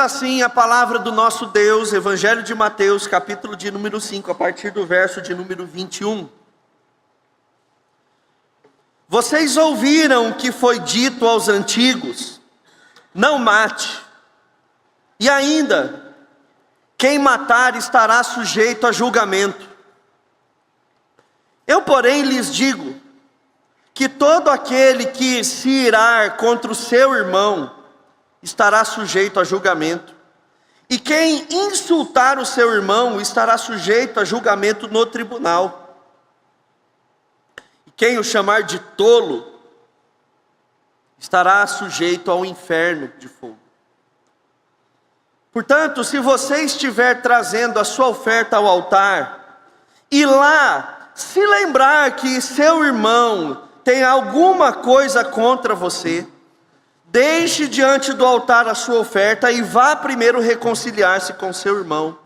assim a palavra do nosso Deus, Evangelho de Mateus, capítulo de número 5, a partir do verso de número 21. Vocês ouviram o que foi dito aos antigos: não mate. E ainda, quem matar estará sujeito a julgamento. Eu, porém, lhes digo que todo aquele que se irar contra o seu irmão estará sujeito a julgamento. E quem insultar o seu irmão estará sujeito a julgamento no tribunal. E quem o chamar de tolo estará sujeito ao inferno de fogo. Portanto, se você estiver trazendo a sua oferta ao altar, e lá se lembrar que seu irmão tem alguma coisa contra você, deixe diante do altar a sua oferta e vá primeiro reconciliar-se com seu irmão.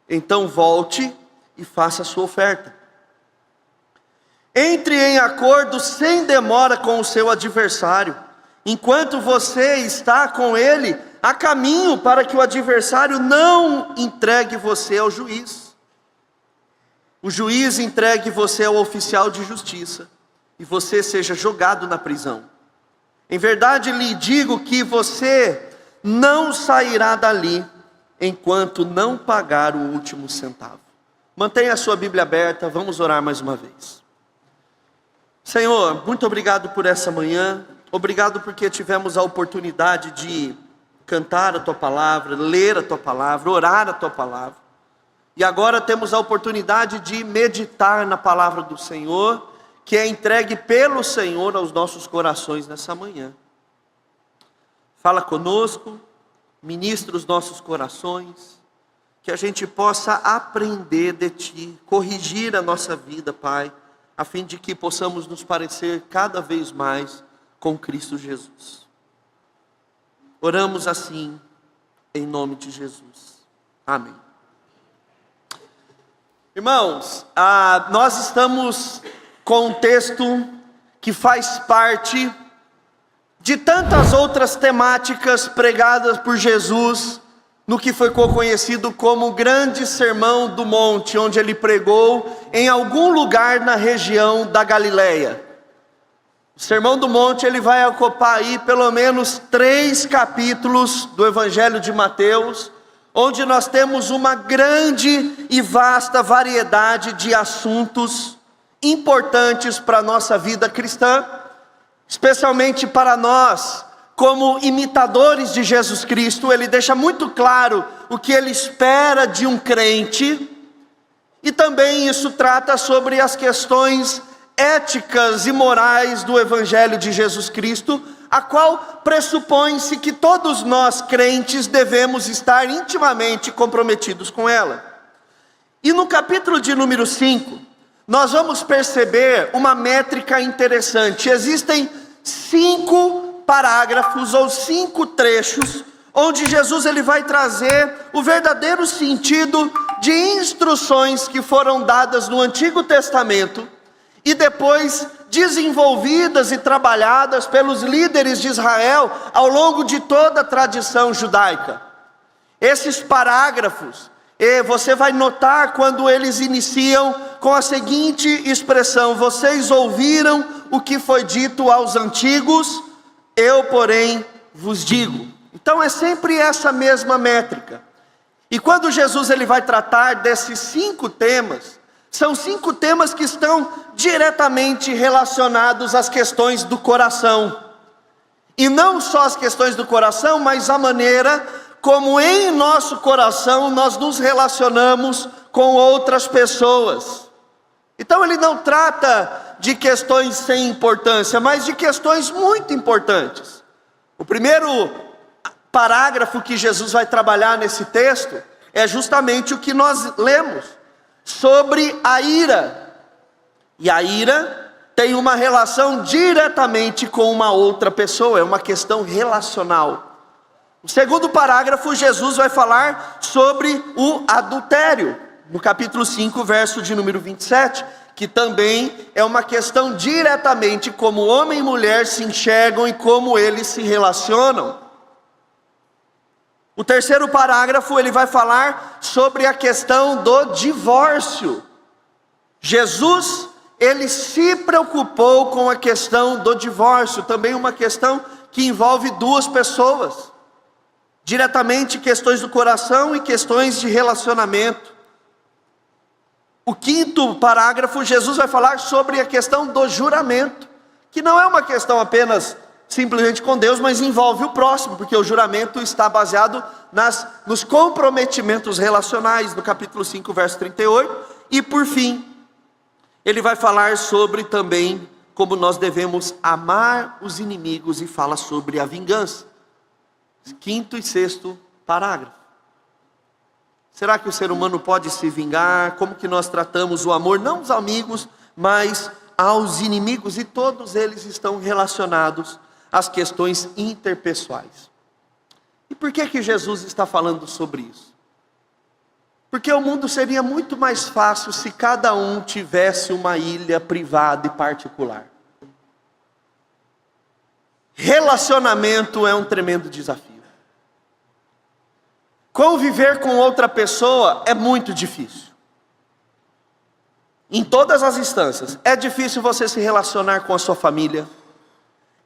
Então volte e faça a sua oferta. Entre em acordo sem demora com o seu adversário, enquanto você está com ele a caminho, para que o adversário não entregue você ao juiz. O juiz entregue você ao oficial de justiça, e você seja jogado na prisão. Em verdade lhe digo que você não sairá dali, enquanto não pagar o último centavo. Mantenha a sua Bíblia aberta, vamos orar mais uma vez. Senhor, muito obrigado por essa manhã, obrigado porque tivemos a oportunidade de cantar a Tua Palavra, ler a Tua Palavra, orar a Tua Palavra. E agora temos a oportunidade de meditar na Palavra do Senhor, que é entregue pelo Senhor aos nossos corações nessa manhã. Fala conosco, ministra os nossos corações, que a gente possa aprender de Ti, corrigir a nossa vida, Pai, a fim de que possamos nos parecer cada vez mais com Cristo Jesus. Oramos assim, em nome de Jesus. Amém. Irmãos, nós estamos com um texto que faz parte de tantas outras temáticas pregadas por Jesus no que foi conhecido como o Grande Sermão do Monte, onde ele pregou em algum lugar na região da Galileia. O Sermão do Monte ele vai ocupar aí pelo menos 3 capítulos do Evangelho de Mateus, onde nós temos uma grande e vasta variedade de assuntos importantes para a nossa vida cristã, especialmente para nós, como imitadores de Jesus Cristo. Ele deixa muito claro o que ele espera de um crente, e também isso trata sobre as questões éticas e morais do Evangelho de Jesus Cristo, a qual pressupõe-se que todos nós crentes devemos estar intimamente comprometidos com ela. E no capítulo de número 5, nós vamos perceber uma métrica interessante. Existem 5 parágrafos ou 5 trechos, onde Jesus ele vai trazer o verdadeiro sentido de instruções que foram dadas no Antigo Testamento, e depois desenvolvidas e trabalhadas pelos líderes de Israel ao longo de toda a tradição judaica. Esses parágrafos, você vai notar quando eles iniciam com a seguinte expressão: vocês ouviram o que foi dito aos antigos, eu porém vos digo. Então é sempre essa mesma métrica. E quando Jesus ele vai tratar desses 5 temas, são 5 temas que estão diretamente relacionados às questões do coração. E não só as questões do coração, mas a maneira como em nosso coração nós nos relacionamos com outras pessoas. Então ele não trata de questões sem importância, mas de questões muito importantes. O primeiro parágrafo que Jesus vai trabalhar nesse texto é justamente o que nós lemos, sobre a ira. E a ira tem uma relação diretamente com uma outra pessoa, é uma questão relacional. No segundo parágrafo, Jesus vai falar sobre o adultério, no capítulo 5, verso de número 27, que também é uma questão diretamente como homem e mulher se enxergam e como eles se relacionam. O terceiro parágrafo, ele vai falar sobre a questão do divórcio. Jesus, ele se preocupou com a questão do divórcio, também uma questão que envolve duas pessoas, diretamente questões do coração e questões de relacionamento. O quinto parágrafo, Jesus vai falar sobre a questão do juramento, que não é uma questão apenas simplesmente com Deus, mas envolve o próximo, porque o juramento está baseado nos comprometimentos relacionais, no capítulo 5, verso 38, e por fim, ele vai falar sobre também como nós devemos amar os inimigos e fala sobre a vingança. Quinto e sexto parágrafo. Será que o ser humano pode se vingar? Como que nós tratamos o amor, não aos amigos, mas aos inimigos? E todos eles estão relacionados às questões interpessoais. E por que Jesus está falando sobre isso? Porque o mundo seria muito mais fácil se cada um tivesse uma ilha privada e particular. Relacionamento é um tremendo desafio. Conviver com outra pessoa é muito difícil. Em todas as instâncias. É difícil você se relacionar com a sua família.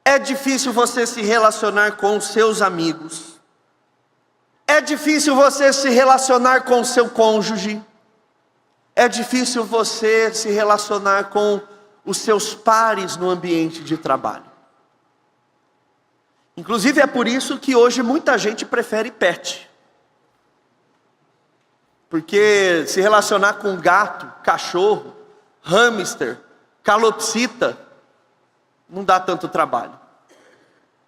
É difícil você se relacionar com os seus amigos. É difícil você se relacionar com o seu cônjuge. É difícil você se relacionar com os seus pares no ambiente de trabalho. Inclusive é por isso que hoje muita gente prefere pet. Porque se relacionar com gato, cachorro, hamster, calopsita, não dá tanto trabalho.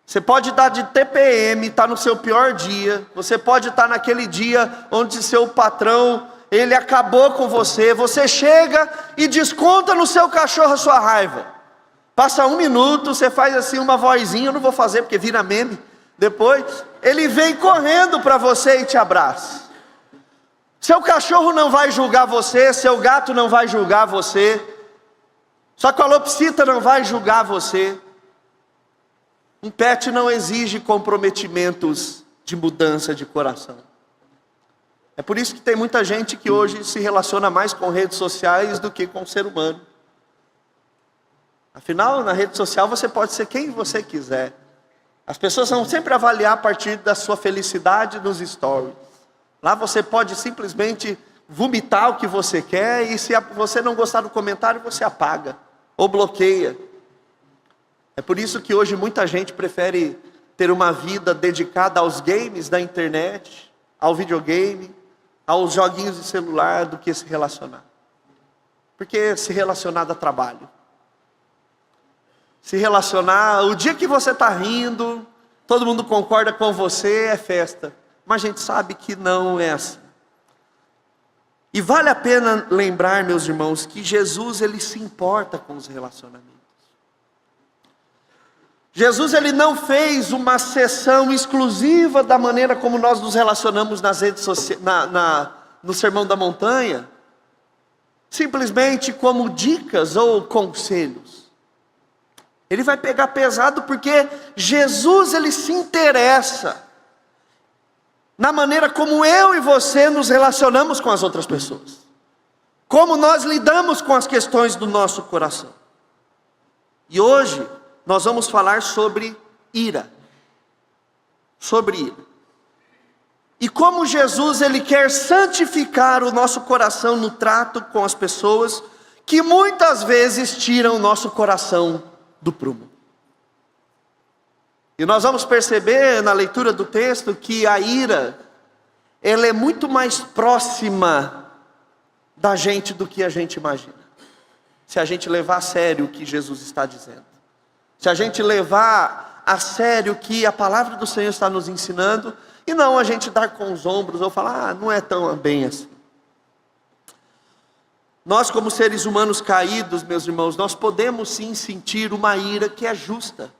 Você pode estar de TPM, estar no seu pior dia. Você pode estar naquele dia onde seu patrão, ele acabou com você. Você chega e desconta no seu cachorro a sua raiva. Passa 1 minuto, você faz assim uma vozinha, eu não vou fazer porque vira meme. Depois, ele vem correndo para você e te abraça. Seu cachorro não vai julgar você, seu gato não vai julgar você. Sua calopsita não vai julgar você. Um pet não exige comprometimentos de mudança de coração. É por isso que tem muita gente que hoje se relaciona mais com redes sociais do que com o ser humano. Afinal, na rede social você pode ser quem você quiser. As pessoas vão sempre avaliar a partir da sua felicidade nos stories. Lá você pode simplesmente vomitar o que você quer e se você não gostar do comentário, você apaga ou bloqueia. É por isso que hoje muita gente prefere ter uma vida dedicada aos games da internet, ao videogame, aos joguinhos de celular, do que se relacionar. Porque se relacionar dá trabalho. Se relacionar, o dia que você está rindo, todo mundo concorda com você, é festa. Mas a gente sabe que não é assim. E vale a pena lembrar, meus irmãos, que Jesus, ele se importa com os relacionamentos. Jesus, ele não fez uma sessão exclusiva da maneira como nós nos relacionamos nas redes sociais, no Sermão da Montanha, simplesmente como dicas ou conselhos. Ele vai pegar pesado porque Jesus, ele se interessa na maneira como eu e você nos relacionamos com as outras pessoas. Como nós lidamos com as questões do nosso coração. E hoje nós vamos falar sobre ira. Sobre ira. E como Jesus, ele quer santificar o nosso coração no trato com as pessoas que muitas vezes tiram o nosso coração do prumo. E nós vamos perceber na leitura do texto que a ira, ela é muito mais próxima da gente do que a gente imagina. Se a gente levar a sério o que Jesus está dizendo. Se a gente levar a sério o que a palavra do Senhor está nos ensinando, e não a gente dar com os ombros ou falar, não é tão bem assim. Nós como seres humanos caídos, meus irmãos, nós podemos sim sentir uma ira que é justa.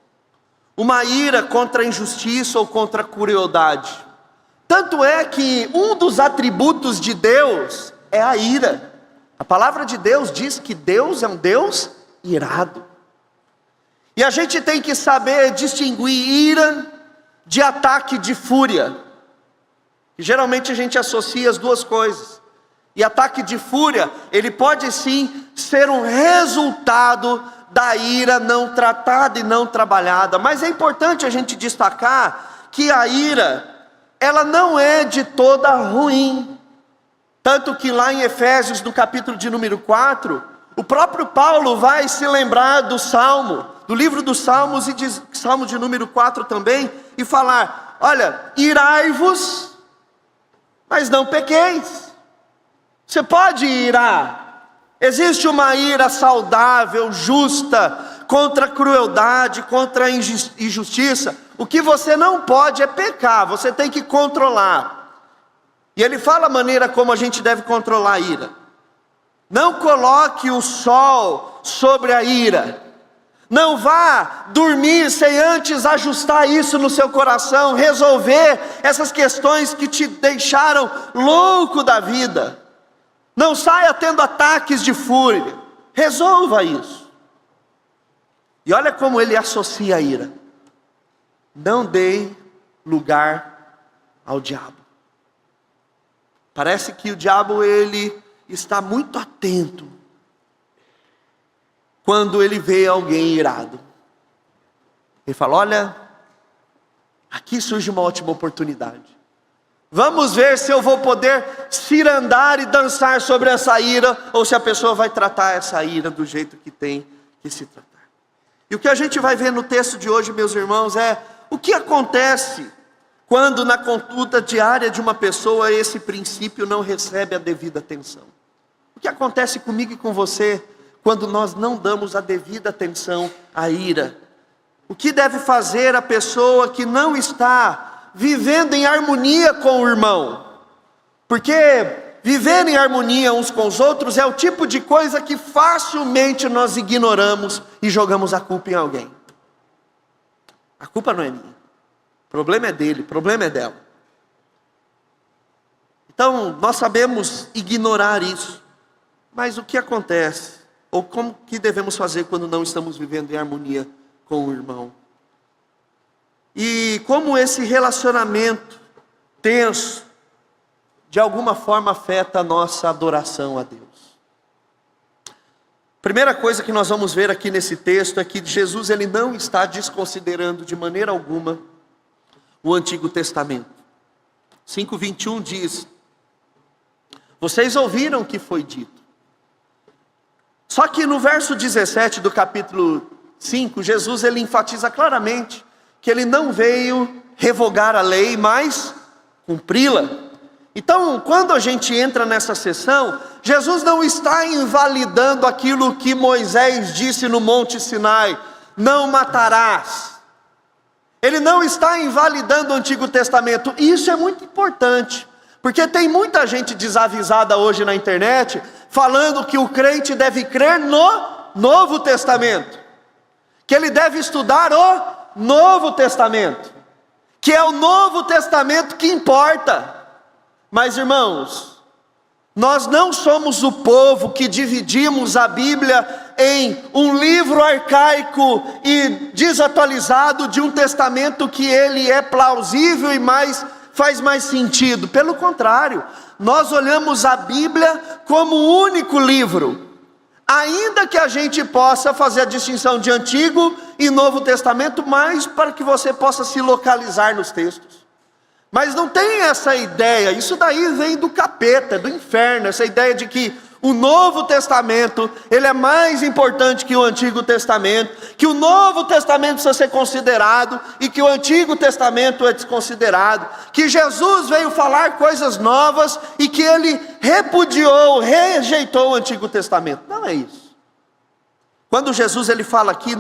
Uma ira contra a injustiça ou contra a crueldade. Tanto é que um dos atributos de Deus é a ira. A palavra de Deus diz que Deus é um Deus irado. E a gente tem que saber distinguir ira de ataque de fúria. E geralmente a gente associa as duas coisas. E ataque de fúria, ele pode sim ser um resultado da ira não tratada e não trabalhada. Mas é importante a gente destacar que a ira, ela não é de toda ruim. Tanto que lá em Efésios, no capítulo de número 4, o próprio Paulo vai se lembrar do Salmo, do livro dos Salmos, e diz, Salmo de número 4 também, e falar: olha, irai-vos, mas não pequeis. Você pode irar. Existe uma ira saudável, justa, contra a crueldade, contra a injustiça. O que você não pode é pecar, você tem que controlar. E ele fala a maneira como a gente deve controlar a ira. Não coloque o sol sobre a ira. Não vá dormir sem antes ajustar isso no seu coração, resolver essas questões que te deixaram louco da vida. Não saia tendo ataques de fúria. Resolva isso. E olha como ele associa a ira. Não dê lugar ao diabo. Parece que o diabo, ele está muito atento quando ele vê alguém irado. Ele fala: olha, aqui surge uma ótima oportunidade. Vamos ver se eu vou poder cirandar e dançar sobre essa ira, ou se a pessoa vai tratar essa ira do jeito que tem que se tratar. E o que a gente vai ver no texto de hoje, meus irmãos, é o que acontece quando na conduta diária de uma pessoa esse princípio não recebe a devida atenção. O que acontece comigo e com você quando nós não damos a devida atenção à ira? O que deve fazer a pessoa que não está vivendo em harmonia com o irmão? Porque viver em harmonia uns com os outros é o tipo de coisa que facilmente nós ignoramos e jogamos a culpa em alguém. A culpa não é minha, o problema é dele, o problema é dela. Então nós sabemos ignorar isso. Mas o que acontece? Ou como que devemos fazer quando não estamos vivendo em harmonia com o irmão? E como esse relacionamento tenso, de alguma forma afeta a nossa adoração a Deus. Primeira coisa que nós vamos ver aqui nesse texto é que Jesus, ele não está desconsiderando de maneira alguma o Antigo Testamento. 5:21 diz: vocês ouviram o que foi dito. Só que no verso 17 do capítulo 5, Jesus, ele enfatiza claramente que ele não veio revogar a lei, mas cumpri-la. Então, quando a gente entra nessa sessão, Jesus não está invalidando aquilo que Moisés disse no Monte Sinai: não matarás. Ele não está invalidando o Antigo Testamento. E isso é muito importante, porque tem muita gente desavisada hoje na internet, falando que o crente deve crer no Novo Testamento, que ele deve estudar o Novo Testamento, que é o Novo Testamento que importa. Mas irmãos, nós não somos o povo que dividimos a Bíblia em um livro arcaico e desatualizado de um testamento que ele é plausível e faz mais sentido. Pelo contrário, nós olhamos a Bíblia como um único livro. Ainda que a gente possa fazer a distinção de Antigo e Novo Testamento, mas para que você possa se localizar nos textos. Mas não tem essa ideia, isso daí vem do capeta, do inferno, essa ideia de que o Novo Testamento, ele é mais importante que o Antigo Testamento, que o Novo Testamento precisa ser considerado e que o Antigo Testamento é desconsiderado, que Jesus veio falar coisas novas e que ele repudiou, rejeitou o Antigo Testamento. Não é isso. Quando Jesus, ele fala aqui,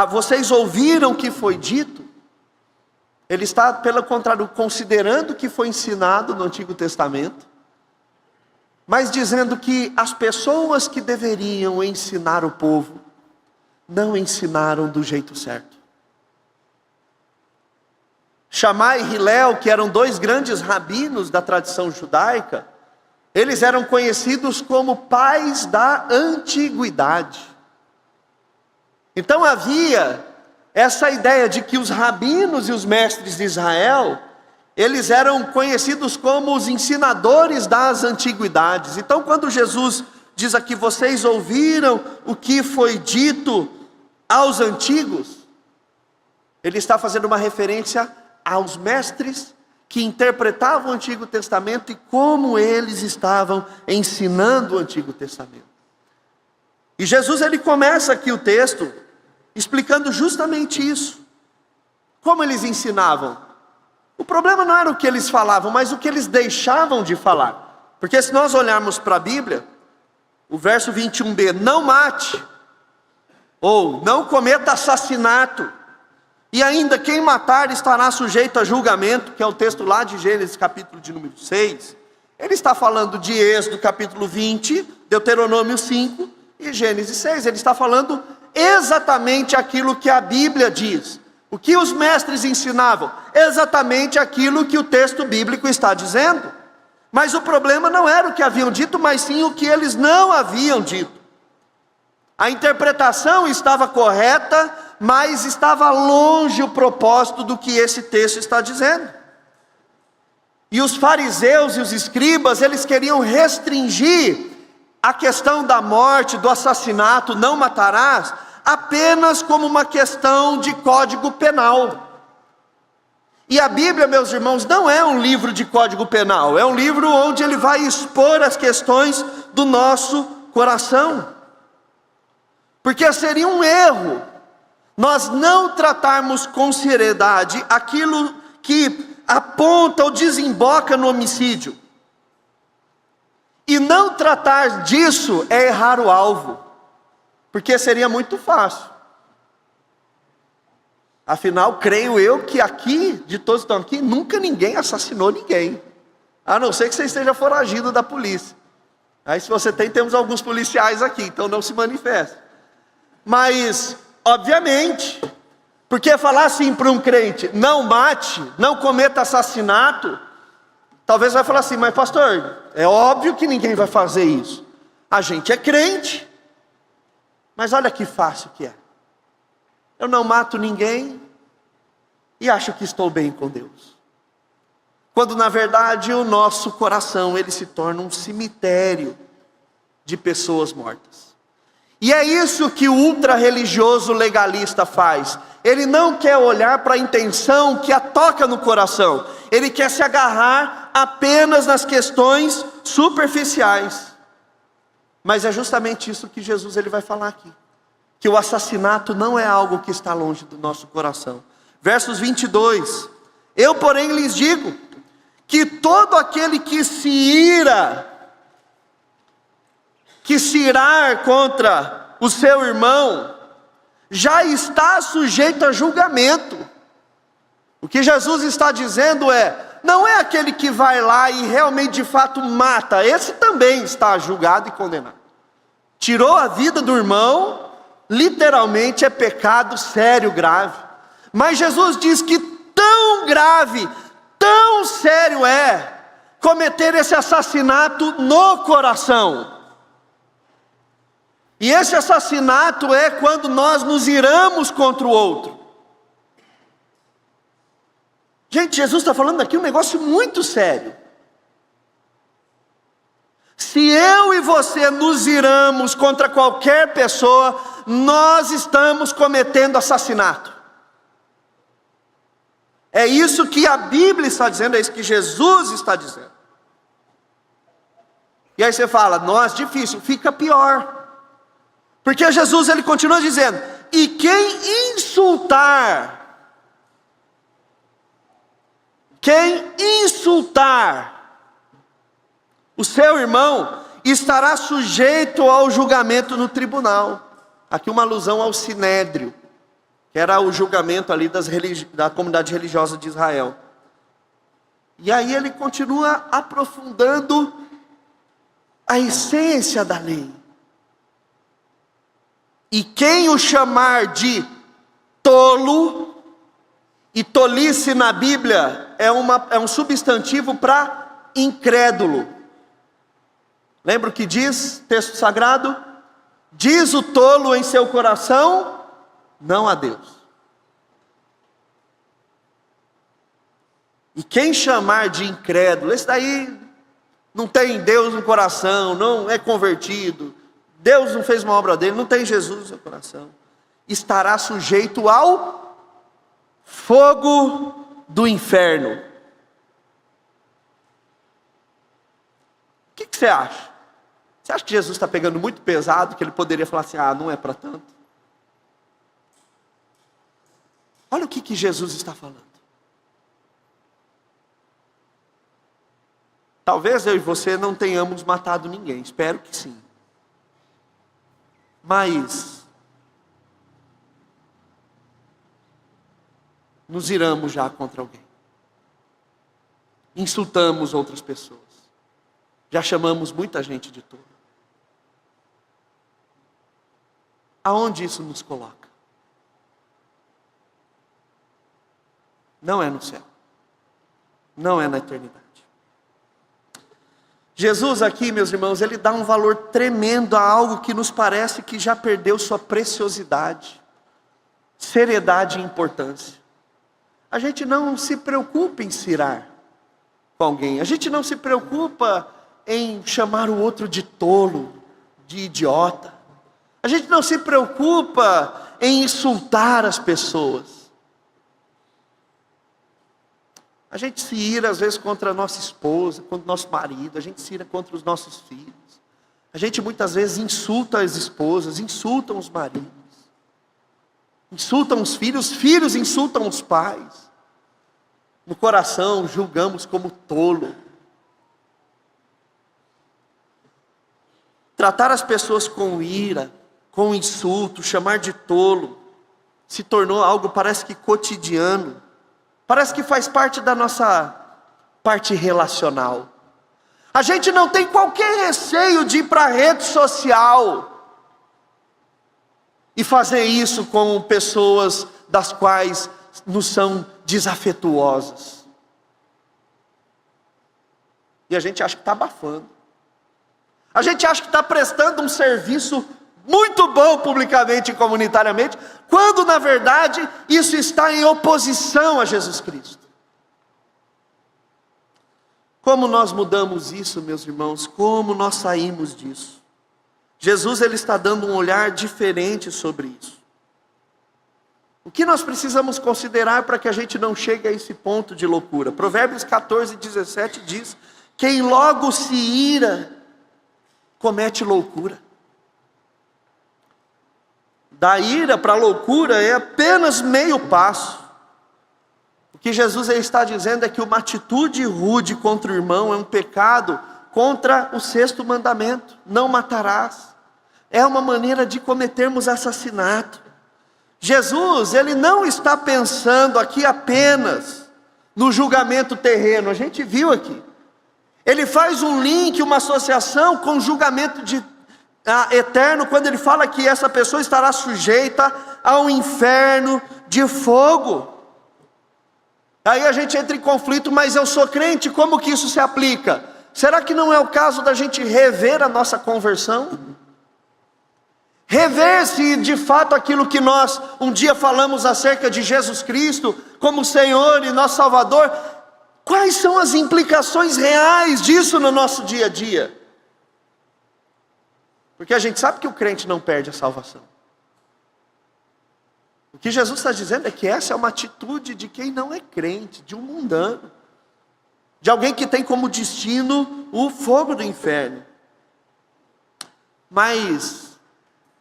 vocês ouviram o que foi dito, ele está, pelo contrário, considerando o que foi ensinado no Antigo Testamento, mas dizendo que as pessoas que deveriam ensinar o povo, não ensinaram do jeito certo. Shammai e Hillel, que eram dois grandes rabinos da tradição judaica, eles eram conhecidos como pais da antiguidade. Então havia essa ideia de que os rabinos e os mestres de Israel, eles eram conhecidos como os ensinadores das antiguidades. Então, quando Jesus diz aqui, vocês ouviram o que foi dito aos antigos, ele está fazendo uma referência aos mestres que interpretavam o Antigo Testamento e como eles estavam ensinando o Antigo Testamento. E Jesus, ele começa aqui o texto explicando justamente isso. Como eles ensinavam? O problema não era o que eles falavam, mas o que eles deixavam de falar. Porque se nós olharmos para a Bíblia, o verso 21b, não mate, ou não cometa assassinato, e ainda quem matar estará sujeito a julgamento, que é o texto lá de Gênesis capítulo de número 6. Ele está falando de Êxodo capítulo 20, Deuteronômio 5 e Gênesis 6. Ele está falando exatamente aquilo que a Bíblia diz. O que os mestres ensinavam? Exatamente aquilo que o texto bíblico está dizendo. Mas o problema não era o que haviam dito, mas sim o que eles não haviam dito. A interpretação estava correta, mas estava longe o propósito do que esse texto está dizendo. E os fariseus e os escribas, eles queriam restringir a questão da morte, do assassinato, não matarás, apenas como uma questão de código penal. E a Bíblia, meus irmãos, não é um livro de código penal, é um livro onde ele vai expor as questões do nosso coração. Porque seria um erro nós não tratarmos com seriedade aquilo que aponta ou desemboca no homicídio. E não tratar disso é errar o alvo, porque seria muito fácil. Afinal, creio eu que aqui, de todos que estão aqui, nunca ninguém assassinou ninguém, a não ser que você esteja foragido da polícia. Aí se você tem, temos alguns policiais aqui, então não se manifeste. Mas, obviamente, porque falar assim para um crente, não mate, não cometa assassinato, talvez vai falar assim, mas pastor, é óbvio que ninguém vai fazer isso. A gente é crente, mas olha que fácil que é. Eu não mato ninguém e acho que estou bem com Deus. Quando na verdade o nosso coração, ele se torna um cemitério de pessoas mortas. E é isso que o ultra-religioso legalista faz. Ele não quer olhar para a intenção que a toca no coração. Ele quer se agarrar apenas nas questões superficiais. Mas é justamente isso que Jesus ele vai falar aqui. Que o assassinato não é algo que está longe do nosso coração. Versos 22. Eu, porém, lhes digo que todo aquele que se irar contra o seu irmão, já está sujeito a julgamento. O que Jesus está dizendo não é aquele que vai lá e realmente de fato mata, esse também está julgado e condenado. Tirou a vida do irmão, literalmente é pecado sério, grave. Mas Jesus diz que tão grave, tão sério é cometer esse assassinato no coração. E esse assassinato é quando nós nos iramos contra o outro. Gente, Jesus está falando aqui um negócio muito sério. Se eu e você nos iramos contra qualquer pessoa, nós estamos cometendo assassinato. É isso que a Bíblia está dizendo, é isso que Jesus está dizendo. E aí você fala, nossa, difícil, fica pior. Porque Jesus ele continua dizendo, e quem insultar o seu irmão, estará sujeito ao julgamento no tribunal. Aqui uma alusão ao sinédrio, que era o julgamento ali da comunidade religiosa de Israel. E aí ele continua aprofundando a essência da lei. E quem o chamar de tolo, e tolice na Bíblia é um substantivo para incrédulo. Lembra o que diz texto sagrado? Diz o tolo em seu coração, não a Deus. E quem chamar de incrédulo, esse daí não tem Deus no coração, não é convertido, Deus não fez uma obra dele, não tem Jesus no coração, estará sujeito ao fogo do inferno. O que você acha? Você acha que Jesus está pegando muito pesado, que ele poderia falar assim, não é para tanto? Olha o que Jesus está falando. Talvez eu e você não tenhamos matado ninguém, espero que sim. Mas nos iramos já contra alguém. Insultamos outras pessoas. Já chamamos muita gente de tolo. Aonde isso nos coloca? Não é no céu. Não é na eternidade. Jesus aqui, meus irmãos, ele dá um valor tremendo a algo que nos parece que já perdeu sua preciosidade, seriedade e importância. A gente não se preocupa em se irar com alguém. A gente não se preocupa em chamar o outro de tolo, de idiota. A gente não se preocupa em insultar as pessoas. A gente se ira às vezes contra a nossa esposa, contra o nosso marido, a gente se ira contra os nossos filhos. A gente muitas vezes insulta as esposas, insultam os maridos, insultam os filhos insultam os pais. No coração julgamos como tolo. Tratar as pessoas com ira, com insulto, chamar de tolo, se tornou algo parece que cotidiano. Parece que faz parte da nossa parte relacional. A gente não tem qualquer receio de ir para a rede social e fazer isso com pessoas das quais nos são desafetuosas. E a gente acha que está abafando. A gente acha que está prestando um serviço muito bom publicamente e comunitariamente, quando na verdade isso está em oposição a Jesus Cristo. Como nós mudamos isso, meus irmãos? Como nós saímos disso? Jesus ele está dando um olhar diferente sobre isso. O que nós precisamos considerar para que a gente não chegue a esse ponto de loucura? Provérbios 14:17 diz: quem logo se ira, comete loucura. Da ira para a loucura é apenas meio passo. O que Jesus está dizendo é que uma atitude rude contra o irmão é um pecado contra o 6º mandamento: não matarás. É uma maneira de cometermos assassinato. Jesus, ele não está pensando aqui apenas no julgamento terreno, a gente viu aqui. Ele faz um link, uma associação com o julgamento eterno, quando ele fala que essa pessoa estará sujeita ao inferno de fogo. Aí a gente entra em conflito, mas eu sou crente, como que isso se aplica? Será que não é o caso da gente rever a nossa conversão? Rever se de fato aquilo que nós um dia falamos acerca de Jesus Cristo como Senhor e nosso Salvador, quais são as implicações reais disso no nosso dia a dia? Porque a gente sabe que o crente não perde a salvação. O que Jesus está dizendo é que essa é uma atitude de quem não é crente, de um mundano, de alguém que tem como destino o fogo do inferno. Mas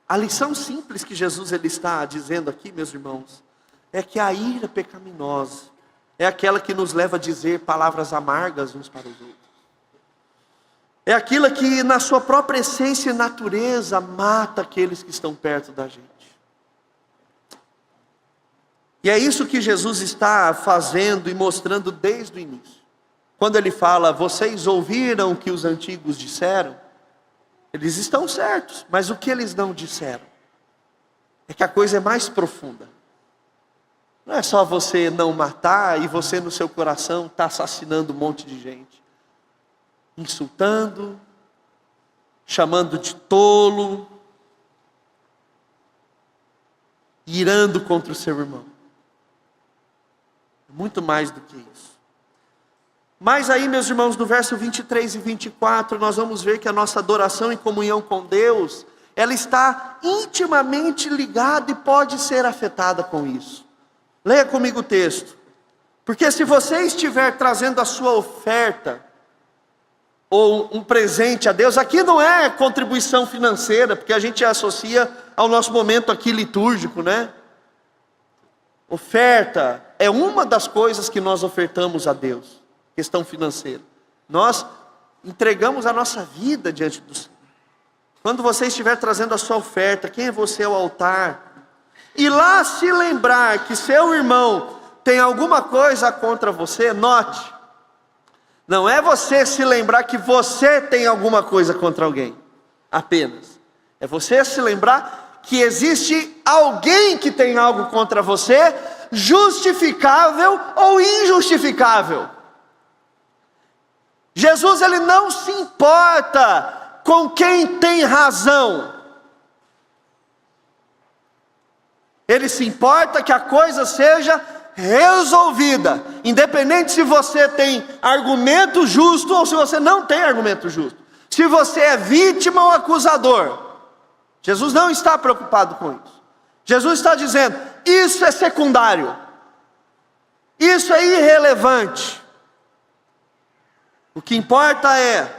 a lição simples que Jesus ele está dizendo aqui, meus irmãos, é que a ira pecaminosa é aquela que nos leva a dizer palavras amargas uns para os outros. É aquilo que na sua própria essência e natureza mata aqueles que estão perto da gente. E é isso que Jesus está fazendo e mostrando desde o início. Quando ele fala, vocês ouviram o que os antigos disseram? Eles estão certos, mas o que eles não disseram? É que a coisa é mais profunda. Não é só você não matar e você no seu coração está assassinando um monte de gente. Insultando, chamando de tolo, irando contra o seu irmão. Muito mais do que isso. Mas aí, meus irmãos, no verso 23 e 24, nós vamos ver que a nossa adoração e comunhão com Deus, ela está intimamente ligada e pode ser afetada com isso. Leia comigo o texto. Porque se você estiver trazendo a sua oferta, ou um presente a Deus, aqui não é contribuição financeira, porque a gente associa ao nosso momento aqui litúrgico, né? Oferta é uma das coisas que nós ofertamos a Deus, questão financeira. Nós entregamos a nossa vida diante do Senhor. Quando você estiver trazendo a sua oferta, quem é você ao altar? E lá se lembrar que seu irmão tem alguma coisa contra você, note, não é você se lembrar que você tem alguma coisa contra alguém, apenas. É você se lembrar que existe alguém que tem algo contra você, justificável ou injustificável. Jesus, ele não se importa com quem tem razão. Ele se importa que a coisa seja resolvida, independente se você tem argumento justo ou se você não tem argumento justo, se você é vítima ou acusador. Jesus não está preocupado com isso. Jesus está dizendo, isso é secundário, isso é irrelevante. O que importa é,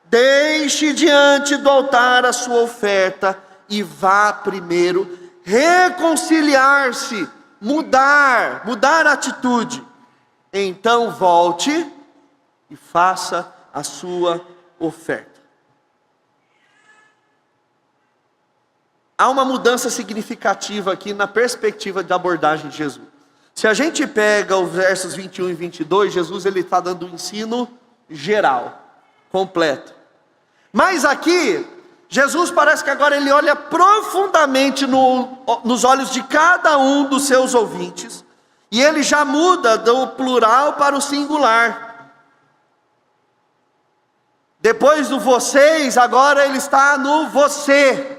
deixe diante do altar a sua oferta e vá primeiro reconciliar-se, mudar a atitude. Então volte e faça a sua oferta. Há uma mudança significativa aqui na perspectiva da abordagem de Jesus. Se a gente pega os versos 21 e 22, Jesus ele está dando um ensino geral, completo. Mas aqui, Jesus parece que agora ele olha profundamente nos olhos de cada um dos seus ouvintes, e ele já muda do plural para o singular. Depois do vocês, agora ele está no você,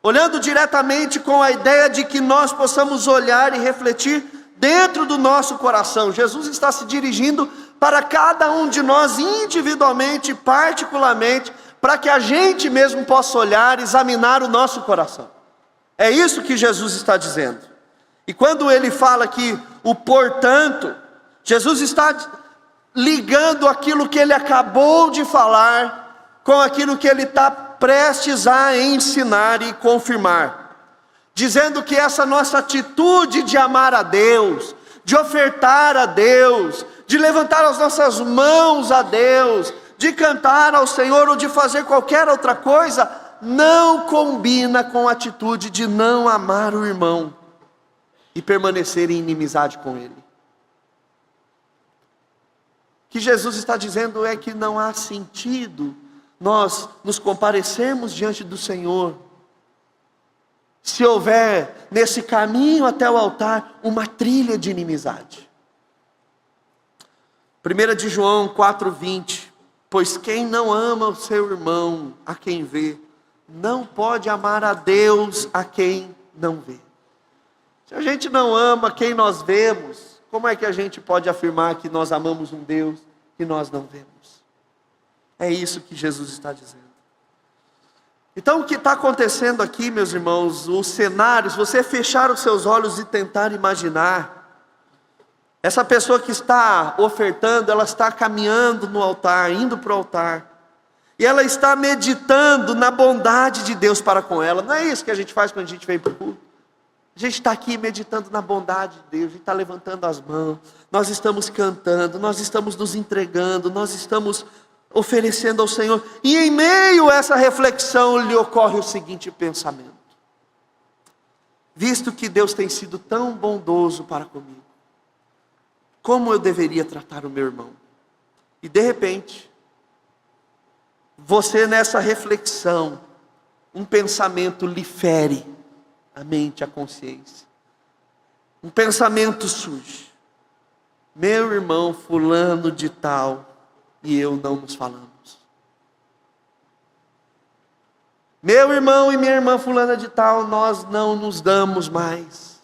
olhando diretamente com a ideia de que nós possamos olhar e refletir dentro do nosso coração. Jesus está se dirigindo para cada um de nós individualmente, particularmente, para que a gente mesmo possa olhar, examinar o nosso coração. É isso que Jesus está dizendo. E quando ele fala aqui o portanto, Jesus está ligando aquilo que ele acabou de falar com aquilo que ele está prestes a ensinar e confirmar, dizendo que essa nossa atitude de amar a Deus, de ofertar a Deus, de levantar as nossas mãos a Deus, de cantar ao Senhor ou de fazer qualquer outra coisa, não combina com a atitude de não amar o irmão e permanecer em inimizade com ele. O que Jesus está dizendo é que não há sentido nós nos comparecermos diante do Senhor se houver nesse caminho até o altar uma trilha de inimizade. 1 de João 4:20, pois quem não ama o seu irmão a quem vê, não pode amar a Deus a quem não vê. Se a gente não ama quem nós vemos, como é que a gente pode afirmar que nós amamos um Deus que nós não vemos? É isso que Jesus está dizendo. Então o que está acontecendo aqui, meus irmãos, o cenário, se você fechar os seus olhos e tentar imaginar, essa pessoa que está ofertando, ela está caminhando no altar, indo para o altar, e ela está meditando na bondade de Deus para com ela. Não é isso que a gente faz quando a gente vem para o culto? A gente está aqui meditando na bondade de Deus, a gente está levantando as mãos, nós estamos cantando, nós estamos nos entregando, nós estamos oferecendo ao Senhor, e em meio a essa reflexão lhe ocorre o seguinte pensamento: visto que Deus tem sido tão bondoso para comigo, como eu deveria tratar o meu irmão? E de repente, você nessa reflexão, um pensamento lhe fere a mente, a consciência. Um pensamento surge: meu irmão fulano de tal e eu não nos falamos. Meu irmão e minha irmã fulana de tal, nós não nos damos mais.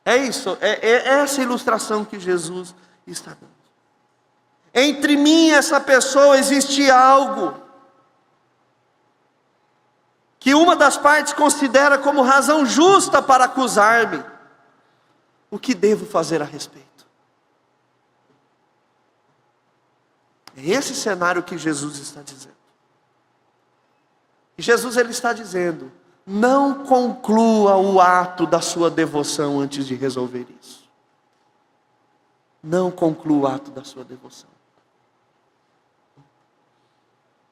É isso, é essa ilustração que Jesus está dando. Entre mim e essa pessoa existe algo que uma das partes considera como razão justa para acusar-me. O que devo fazer a respeito? É esse cenário que Jesus está dizendo. E Jesus ele está dizendo: não conclua o ato da sua devoção antes de resolver isso. Não conclua o ato da sua devoção.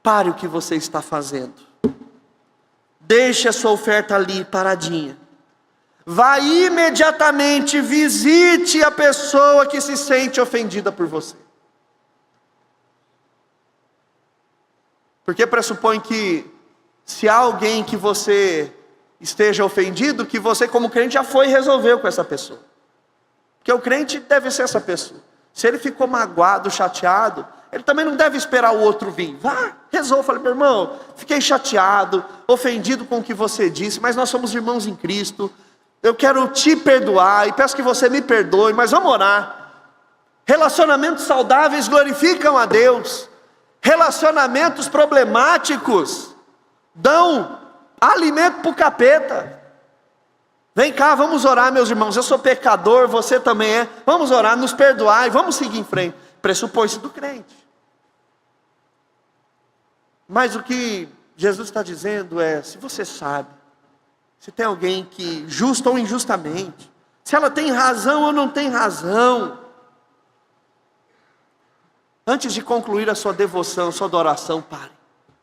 Pare o que você está fazendo. Deixe a sua oferta ali paradinha. Vá imediatamente, visite a pessoa que se sente ofendida por você. Porque pressupõe que se há alguém que você esteja ofendido, que você como crente já foi e resolveu com essa pessoa. Porque o crente deve ser essa pessoa. Se ele ficou magoado, chateado, ele também não deve esperar o outro vir. Vá, resolva. Fala: meu irmão, fiquei chateado, ofendido com o que você disse, mas nós somos irmãos em Cristo. Eu quero te perdoar e peço que você me perdoe, mas vamos orar. Relacionamentos saudáveis glorificam a Deus. Relacionamentos problemáticos dão alimento para o capeta. Vem cá, vamos orar, meus irmãos. Eu sou pecador, você também é. Vamos orar, nos perdoar e vamos seguir em frente. Pressupõe-se do crente. Mas o que Jesus está dizendo é: se você sabe, se tem alguém que, justo ou injustamente, se ela tem razão ou não tem razão, antes de concluir a sua devoção, a sua adoração, pare.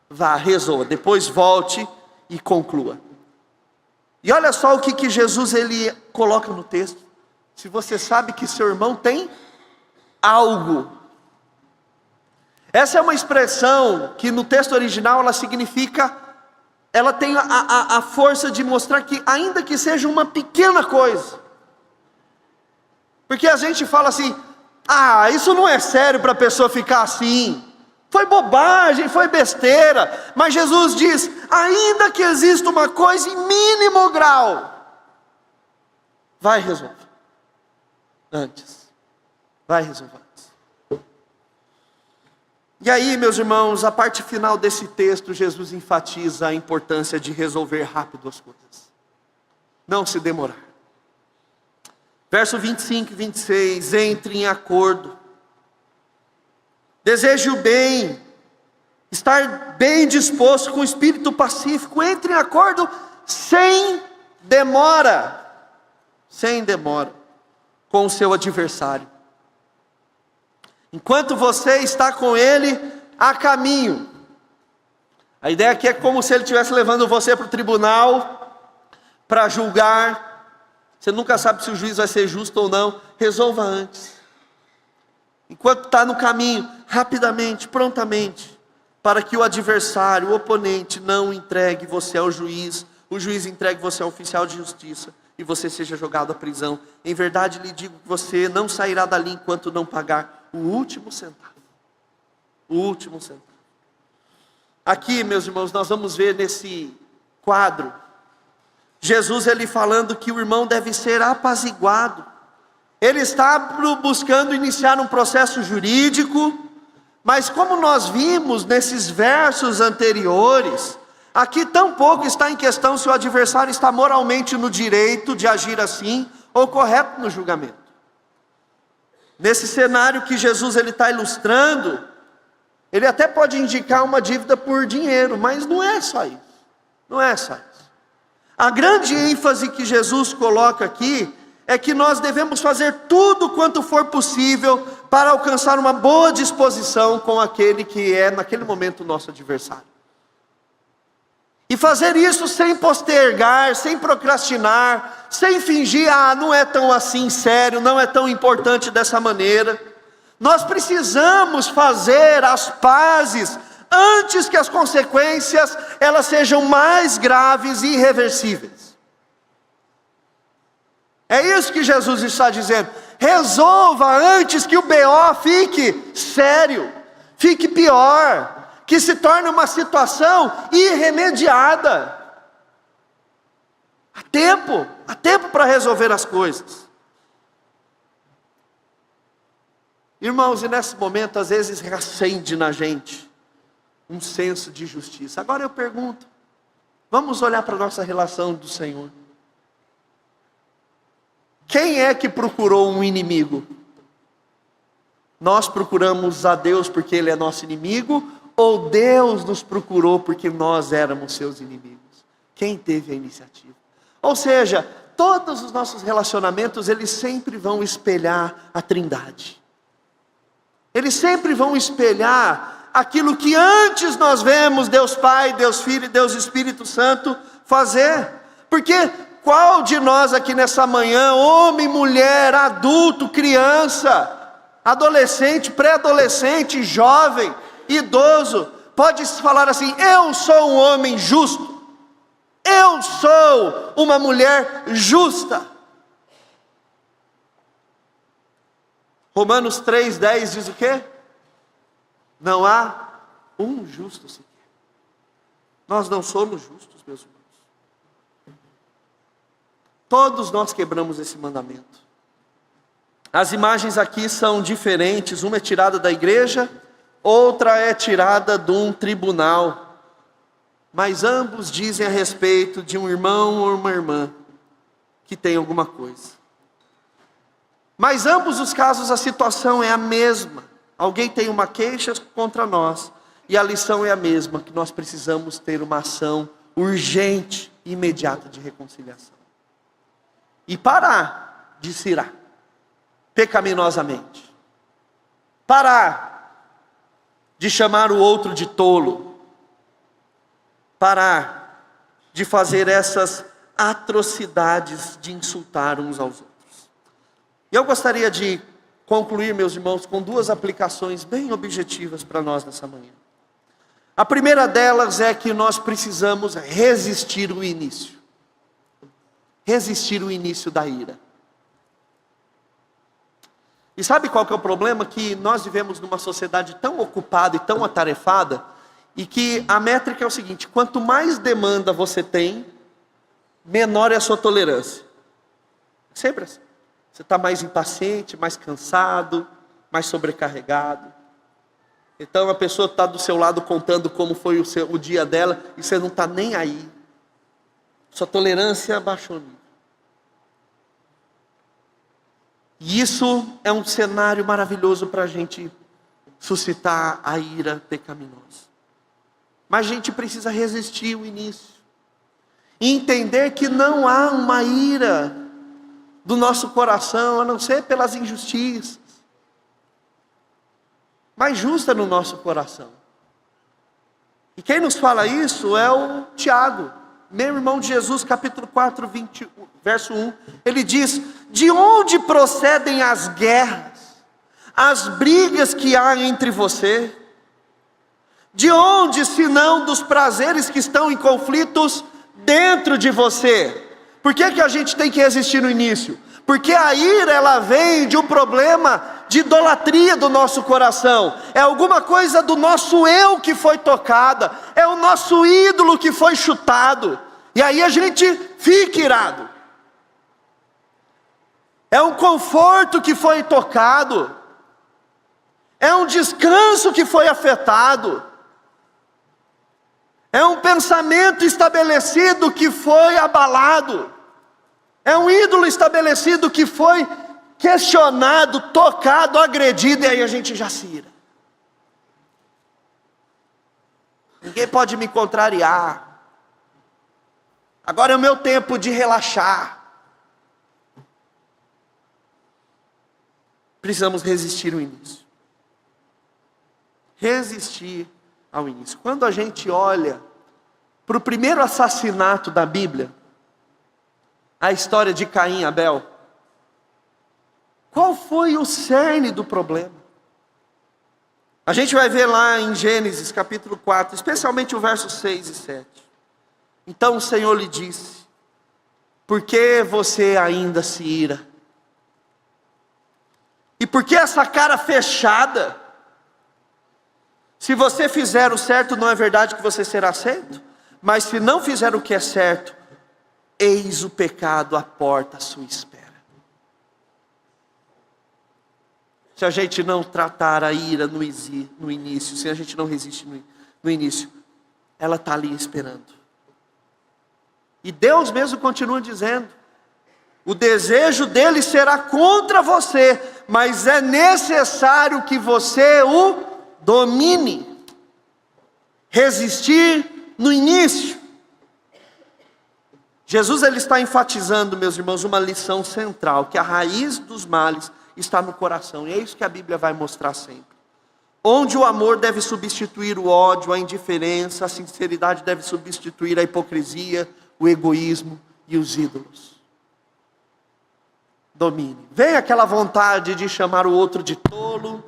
Vá, resolva, depois volte e conclua. E olha só o que Jesus ele coloca no texto. Se você sabe que seu irmão tem algo. Essa é uma expressão que no texto original ela significa, ela tem a força de mostrar que ainda que seja uma pequena coisa. Porque a gente fala assim: ah, isso não é sério para a pessoa ficar assim. Foi bobagem, foi besteira. Mas Jesus diz: ainda que exista uma coisa em mínimo grau, vai resolver antes. Vai resolver antes. E aí, meus irmãos, a parte final desse texto, Jesus enfatiza a importância de resolver rápido as coisas. Não se demorar. Verso 25 e 26, entre em acordo. Deseje o bem, estar bem disposto, com o espírito pacífico, entre em acordo sem demora, com o seu adversário. Enquanto você está com ele a caminho. A ideia aqui é como se ele estivesse levando você para o tribunal, para julgar. Você nunca sabe se o juiz vai ser justo ou não. Resolva antes. Enquanto está no caminho, rapidamente, prontamente, para que o adversário, o oponente, não entregue você ao juiz, o juiz entregue você ao oficial de justiça, e você seja jogado à prisão. Em verdade lhe digo que você não sairá dali enquanto não pagar o último centavo. O último centavo. Aqui, meus irmãos, nós vamos ver nesse quadro, Jesus ele falando que o irmão deve ser apaziguado. Ele está buscando iniciar um processo jurídico, mas como nós vimos nesses versos anteriores, aqui tampouco está em questão se o adversário está moralmente no direito de agir assim, ou correto no julgamento. Nesse cenário que Jesus ele está ilustrando, ele até pode indicar uma dívida por dinheiro, mas não é só isso. Não é só isso. A grande ênfase que Jesus coloca aqui é que nós devemos fazer tudo quanto for possível para alcançar uma boa disposição com aquele que é naquele momento o nosso adversário. E fazer isso sem postergar, sem procrastinar, sem fingir: ah, não é tão assim sério, não é tão importante dessa maneira. Nós precisamos fazer as pazes antes que as consequências elas sejam mais graves e irreversíveis. É isso que Jesus está dizendo. Resolva antes que o BO fique sério, fique pior, que se torne uma situação irremediada. Há tempo para resolver as coisas. Irmãos, e nesse momento às vezes reacende na gente um senso de justiça. Agora eu pergunto, vamos olhar para a nossa relação do Senhor. Quem é que procurou um inimigo? Nós procuramos a Deus porque Ele é nosso inimigo, ou Deus nos procurou porque nós éramos seus inimigos? Quem teve a iniciativa? Ou seja, todos os nossos relacionamentos, eles sempre vão espelhar a Trindade. Eles sempre vão espelhar aquilo que antes nós vemos Deus Pai, Deus Filho e Deus Espírito Santo fazer. Porque qual de nós aqui nessa manhã, homem, mulher, adulto, criança, adolescente, pré-adolescente, jovem, idoso, pode falar assim: eu sou um homem justo, eu sou uma mulher justa? Romanos 3,10 diz o quê? Não há um justo sequer. Nós não somos justos, meus irmãos. Todos nós quebramos esse mandamento. As imagens aqui são diferentes, uma é tirada da igreja, outra é tirada de um tribunal, mas ambos dizem a respeito de um irmão ou uma irmã que tem alguma coisa. Mas ambos os casos a situação é a mesma. Alguém tem uma queixa contra nós, e a lição é a mesma, que nós precisamos ter uma ação urgente e imediata de reconciliação. E parar de se irar pecaminosamente. Parar de chamar o outro de tolo. Parar de fazer essas atrocidades de insultar uns aos outros. E eu gostaria de concluir, meus irmãos, com duas aplicações bem objetivas para nós nessa manhã. A primeira delas é que nós precisamos resistir o início. Resistir o início da ira. E sabe qual que é o problema? Que nós vivemos numa sociedade tão ocupada e tão atarefada, e que a métrica é o seguinte: quanto mais demanda você tem, menor é a sua tolerância. Sempre assim. Você está mais impaciente, mais cansado, mais sobrecarregado. Então a pessoa está do seu lado contando como foi o dia dela, e você não está nem aí. Sua tolerância baixou o nível. E isso é um cenário maravilhoso para a gente suscitar a ira pecaminosa. Mas a gente precisa resistir o início. E entender que não há uma ira do nosso coração, a não ser pelas injustiças, mas justa no nosso coração. E quem nos fala isso é o Tiago, meu irmão de Jesus, capítulo 4, verso 1. Ele diz: de onde procedem as guerras, as brigas que há entre você? De onde, senão dos prazeres que estão em conflitos dentro de você? Por que a gente tem que resistir no início? Porque a ira, ela vem de um problema de idolatria do nosso coração. É alguma coisa do nosso eu que foi tocada. É o nosso ídolo que foi chutado. E aí a gente fica irado. É um conforto que foi tocado. É um descanso que foi afetado. É um pensamento estabelecido que foi abalado. É um ídolo estabelecido que foi questionado, tocado, agredido, e aí a gente já se ira. Ninguém pode me contrariar. Agora é o meu tempo de relaxar. Precisamos resistir ao início. Resistir ao início. Quando a gente olha para o primeiro assassinato da Bíblia, a história de Caim e Abel, qual foi o cerne do problema? A gente vai ver lá em Gênesis capítulo 4, especialmente o verso 6 e 7. Então o Senhor lhe disse: por que você ainda se ira? E por que essa cara fechada? Se você fizer o certo, não é verdade que você será aceito? Mas se não fizer o que é certo, eis o pecado à porta à sua espera. se a gente não tratar a ira no início, se a gente não resiste no início, ela está ali esperando. E Deus mesmo continua dizendo, o desejo dele será contra você, mas é necessário que você o domine. Resistir no início. Jesus ele está enfatizando, meus irmãos, uma lição central, que a raiz dos males está no coração, e é isso que a Bíblia vai mostrar sempre. Onde o amor deve substituir o ódio, a indiferença, a sinceridade deve substituir a hipocrisia, o egoísmo e os ídolos. Domine. Vem aquela vontade de chamar o outro de tolo,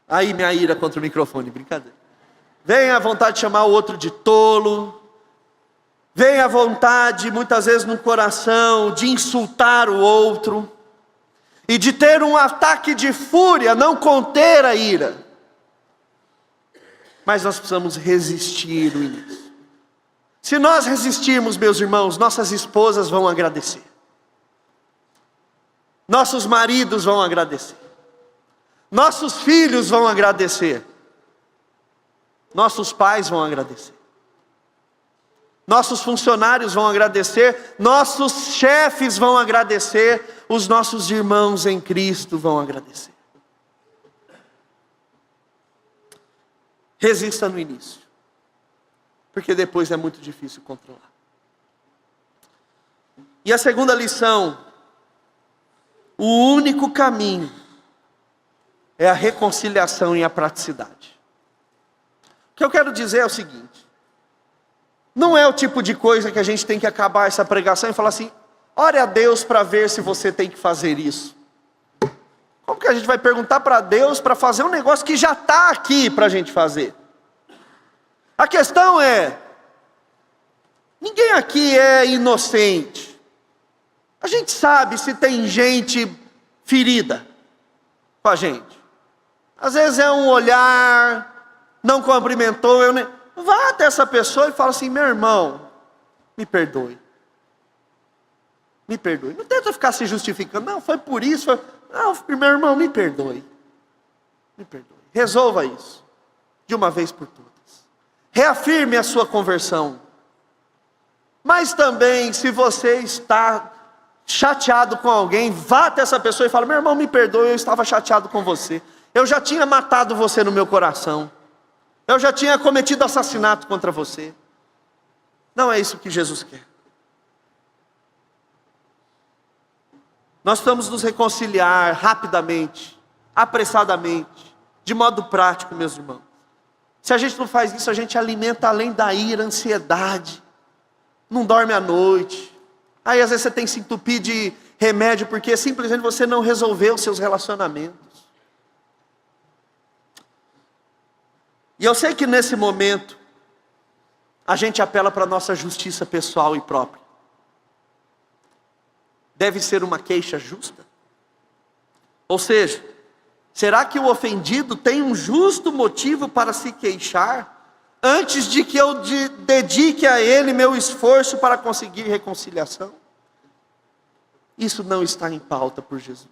aí minha ira contra o microfone, brincadeira. Vem a vontade de chamar o outro de tolo, vem a vontade, muitas vezes no coração, de insultar o outro, e de ter um ataque de fúria, não conter a ira. Mas nós precisamos resistir no início. Se nós resistirmos, meus irmãos, nossas esposas vão agradecer. Nossos maridos vão agradecer. Nossos filhos vão agradecer. Nossos pais vão agradecer. Nossos funcionários vão agradecer. Nossos chefes vão agradecer. Os nossos irmãos em Cristo vão agradecer. Resista no início, porque depois é muito difícil controlar. E a segunda lição, o único caminho é a reconciliação e a praticidade. O que eu quero dizer é o seguinte, não é o tipo de coisa que a gente tem que acabar essa pregação e falar assim, ore a Deus para ver se você tem que fazer isso. Como que a gente vai perguntar para Deus para fazer um negócio que já está aqui para a gente fazer? A questão é, ninguém aqui é inocente. A gente sabe se tem gente ferida com a gente. Às vezes é um olhar, não cumprimentou, vá até essa pessoa e fala assim, meu irmão, me perdoe. Me perdoe. Não tenta ficar se justificando, não, foi por isso, não, meu irmão, me perdoe. Me perdoe. Resolva isso, de uma vez por todas. Reafirme a sua conversão. Mas também, se você está chateado com alguém, vá até essa pessoa e fala, meu irmão, me perdoe, eu estava chateado com você. Eu já tinha matado você no meu coração. Eu já tinha cometido assassinato contra você. Não é isso que Jesus quer. Nós precisamos nos reconciliar rapidamente, apressadamente, de modo prático, meus irmãos. Se a gente não faz isso, a gente alimenta além da ira, ansiedade. Não dorme à noite. Aí às vezes você tem que se entupir de remédio, porque simplesmente você não resolveu os seus relacionamentos. E eu sei que nesse momento, a gente apela para a nossa justiça pessoal e própria. Deve ser uma queixa justa? Ou seja, será que o ofendido tem um justo motivo para se queixar, antes de que eu dedique a ele meu esforço para conseguir reconciliação? Isso não está em pauta por Jesus.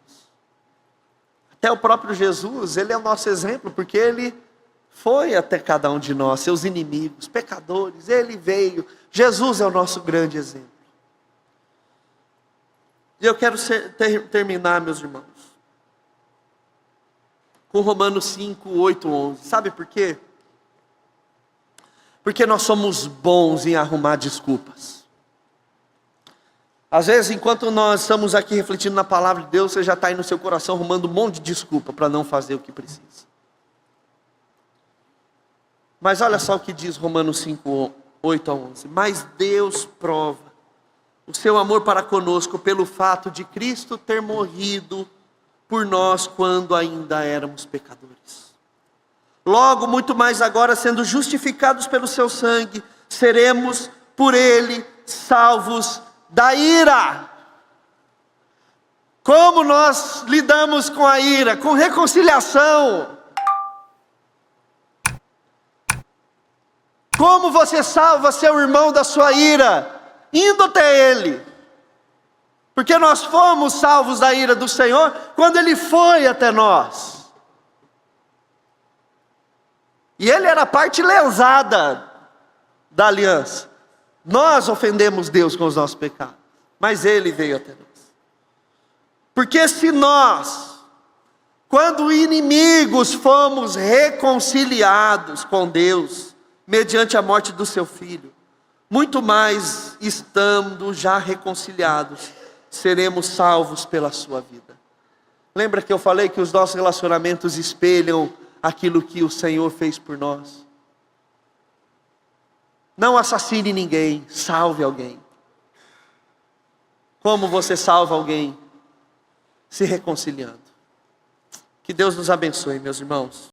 Até o próprio Jesus, ele é o nosso exemplo, porque ele foi até cada um de nós, seus inimigos, pecadores, ele veio. Jesus é o nosso grande exemplo. E eu quero terminar, meus irmãos, com Romanos 5, 8, 11. Sabe por quê? Porque nós somos bons em arrumar desculpas. Às vezes, enquanto nós estamos aqui refletindo na palavra de Deus, você já está aí no seu coração arrumando um monte de desculpa para não fazer o que precisa. Mas olha só o que diz Romanos 5, 8 a 11. Mas Deus prova o seu amor para conosco pelo fato de Cristo ter morrido por nós quando ainda éramos pecadores. Logo, muito mais agora, sendo justificados pelo seu sangue, seremos por ele salvos da ira. Como nós lidamos com a ira? Com reconciliação. Como você salva seu irmão da sua ira? Indo até ele. Porque nós fomos salvos da ira do Senhor quando ele foi até nós. E ele era a parte lesada da aliança. Nós ofendemos Deus com os nossos pecados, mas ele veio até nós. Porque se nós, quando inimigos, fomos reconciliados com Deus, mediante a morte do seu Filho, muito mais, estando já reconciliados, seremos salvos pela sua vida. Lembra que eu falei que os nossos relacionamentos espelham aquilo que o Senhor fez por nós? Não assassine ninguém, salve alguém. Como você salva alguém? Se reconciliando. Que Deus nos abençoe, meus irmãos.